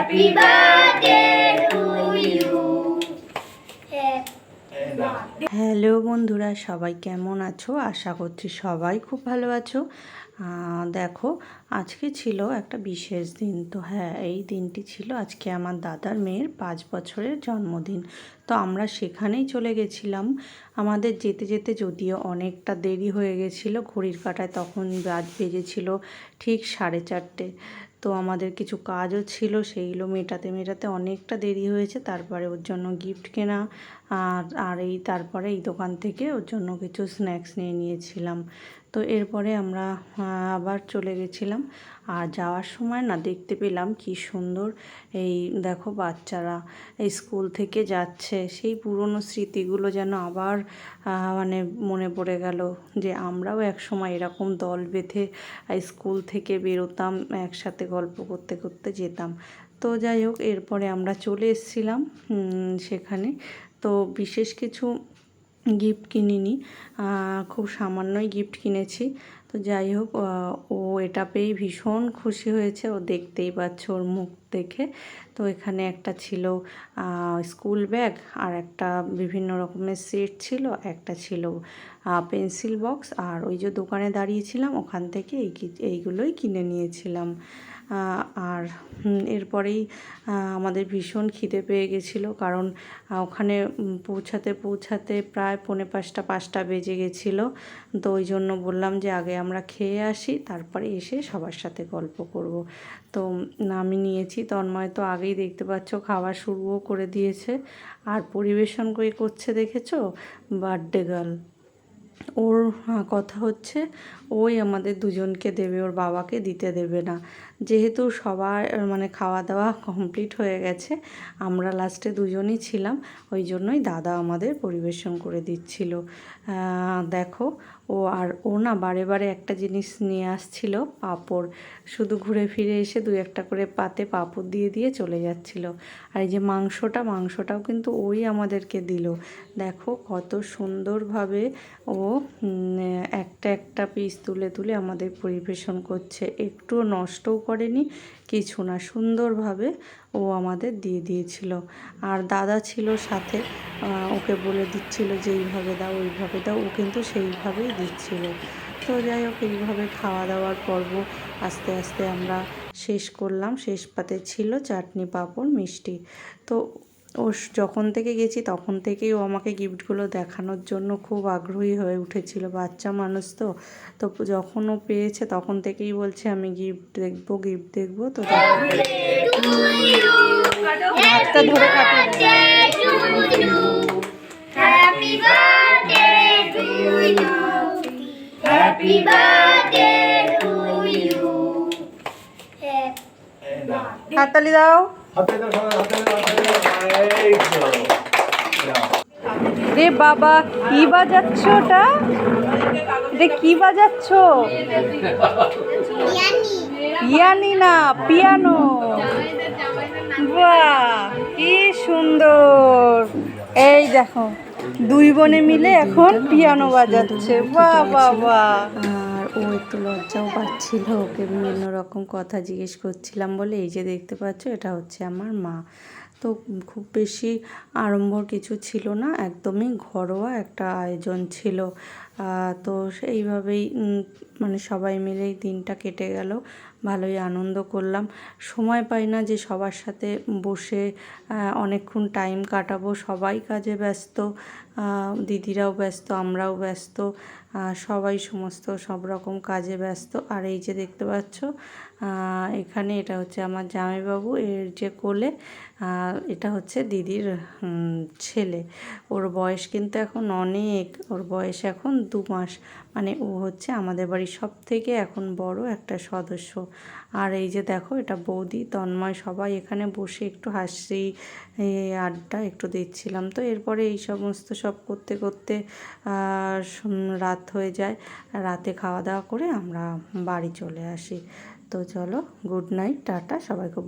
Happy birthday to you. Hello বন্ধুরা, সবাই কেমন আছো? আশা করছি সবাই খুব ভালো আছো। দেখো, আজকে ছিল একটা বিশেষ দিন। তো হ্যাঁ, এই দিনটি ছিল আজকে আমার দাদার মেয়ের 5 বছরের জন্মদিন। তো আমরা সেখানেই চলে গেছিলাম। আমাদের যেতে যেতে যদিও অনেকটা দেরি হয়ে গেছিলো, ঘড়ির কাঁটায় তখন বেজেছিল ঠিক 4:30। তো আমাদের কিছু কাজও ছিল, সেইগুলো মেটাতে অনেকটা দেরি হয়েছে। তারপরে ওর জন্য গিফট কেনা, আর তারপরে এই দোকান থেকে ওর জন্য কিছু স্ন্যাক্স নিয়ে নিয়েছিলাম। তো এরপরে আমরা আবার চলে গেছিলাম। আর যাওয়ার সময় না দেখতে পেলাম কি সুন্দর, এই দেখো বাচ্চারা এই স্কুল থেকে যাচ্ছে। সেই পুরনো স্মৃতিগুলো যেন আবার মানে মনে পড়ে গেল যে আমরাও এক সময় এরকম দল বেঁধে স্কুল থেকে বেরোতাম, একসাথে গল্প করতে করতে যেতাম। তো যাই হোক, এরপরে আমরা চলে এসেছিলাম সেখানে। তো বিশেষ কিছু গিফট কিনিনি, খুব সামান্যই গিফট কিনেছি। তো যাই হোক, ও এটা পেয়ে ভীষণ খুশি হয়েছে। ও দেখতেই পাচ্ছ ওর মুখ দেখে। তো এখানে একটা ছিল স্কুল ব্যাগ, আর একটা বিভিন্ন রকমের সেট ছিল, একটা ছিল পেন্সিল বক্স, আর ওই যে দোকানে দাঁড়িয়েছিলাম ওখান থেকে এইগুলোই কিনে নিয়েছিলাম। আর এরপরেই আমাদের ভীষণ খিদে পেয়ে গেছিলো, কারণ ওখানে পৌঁছাতে প্রায় 4:45 বেজে গেছিলো। তো ওই জন্য বললাম যে আগে আমরা খেয়ে আসি, তারপরে এসে সবার সাথে গল্প করব। তো আমি নিয়েছি, তন্ময় তো আগেই দেখতে পাচ্ছ খাওয়া শুরুও করে দিয়েছে। আর পরিবেশন করছে দেখেছো, বার্থডে গার্ল। ওর কথা হচ্ছে ওই আমাদের দুজনকে দেবে, ওর বাবাকে দিতে দেবে না। যেহেতু সবার মানে খাওয়া দাওয়া কমপ্লিট হয়ে গেছে, আমরা লাস্টে দুজনই ছিলাম, ওই জন্যই দাদা আমাদের পরিবেশন করে দিচ্ছিল। দেখো, ও না বারে বারে একটা জিনিস নিয়ে আসছিল, পাঁপড়। শুধু ঘুরে ফিরে এসে 2-1টা করে পাতে পাঁপড় দিয়ে দিয়ে চলে যাচ্ছিল। আর এই যে মাংসটাও কিন্তু ওই আমাদেরকে দিল। দেখো কত সুন্দরভাবে ও একটা পিস তুলে তুলে আমাদের পরিবেশন করছে, একটুও নষ্টও করেনি, কিছু না, সুন্দরভাবে ও আমাদের দিয়ে দিয়েছিল। আর দাদা ছিল সাথে, ওকে বলে দিচ্ছিল যে এইভাবে দাও ওইভাবে দাও, ও কিন্তু সেইভাবেই দিচ্ছিল। তো যাই হোক, এইভাবে খাওয়া দাওয়ার পর্ব আস্তে আস্তে আমরা শেষ করলাম। শেষ পাতে ছিল চাটনি, পাঁপড়, মিষ্টি। তো ও যখন থেকে গেছি তখন থেকেই ও আমাকে গিফটগুলো দেখানোর জন্য খুব আগ্রহী হয়ে উঠেছিল। বাচ্চা মানুষ তো যখন ও পেয়েছে তখন থেকেই বলছে আমি গিফট দেখবো। তো হাতটা ধরে কাটে। হাততালি দাও। রে বাবা, কি বাজাচ্ছ ওটা? কি বাজাচ্ছ? পিয়ানি না, পিয়ানো। বাহ, কি সুন্দর। এই দেখো, দুই বোনে মিলে এখন পিয়ানো বাজাচ্ছে। বাহ বাহ বাহ। আর ও একটু লজ্জাও পাচ্ছিল, ওকে বিভিন্ন রকম কথা জিজ্ঞেস করছিলাম বলে। এই যে দেখতে পাচ্ছ, এটা হচ্ছে আমার মা। তো খুব বেশি আড়ম্বর কিছু ছিল না, একদমই ঘরোয়া একটা আয়োজন ছিল। তো সেইভাবেই মানে সবাই মিলেই দিনটা কেটে গেল, ভালোই আনন্দ করলাম। সময় পাই না যে সবার সাথে বসে অনেকক্ষণ টাইম কাটাবো, সবাই কাজে ব্যস্ত, দিদিরাও ব্যস্ত, আমরাও ব্যস্ত, সবাই সব রকম কাজে ব্যস্ত। আর এই যে দেখতে পাচ্ছ এখানে, এটা হচ্ছে আমার জামাইবাবু, এর যে কোলে এটা হচ্ছে দিদির ছেলে। ওর বয়স কিন্তু এখন অনেক, ওর বয়স এখন 2 মাস। মানে ও হচ্ছে আমাদের বাড়ির সবথেকে এখন বড় একটা সদস্য। আর এই যে দেখো, এটা বৌদি, তন্ময়, সবাই এখানে বসে একটু হাসি আড্ডা একটু দিচ্ছিলাম। তো এরপরে এই সমস্ত সব করতে করতে রাত হয়ে যায়। রাতে খাওয়া দাওয়া করে আমরা বাড়ি চলে আসি। তো চলো, গুড নাইট, টাটা, সবাই খুব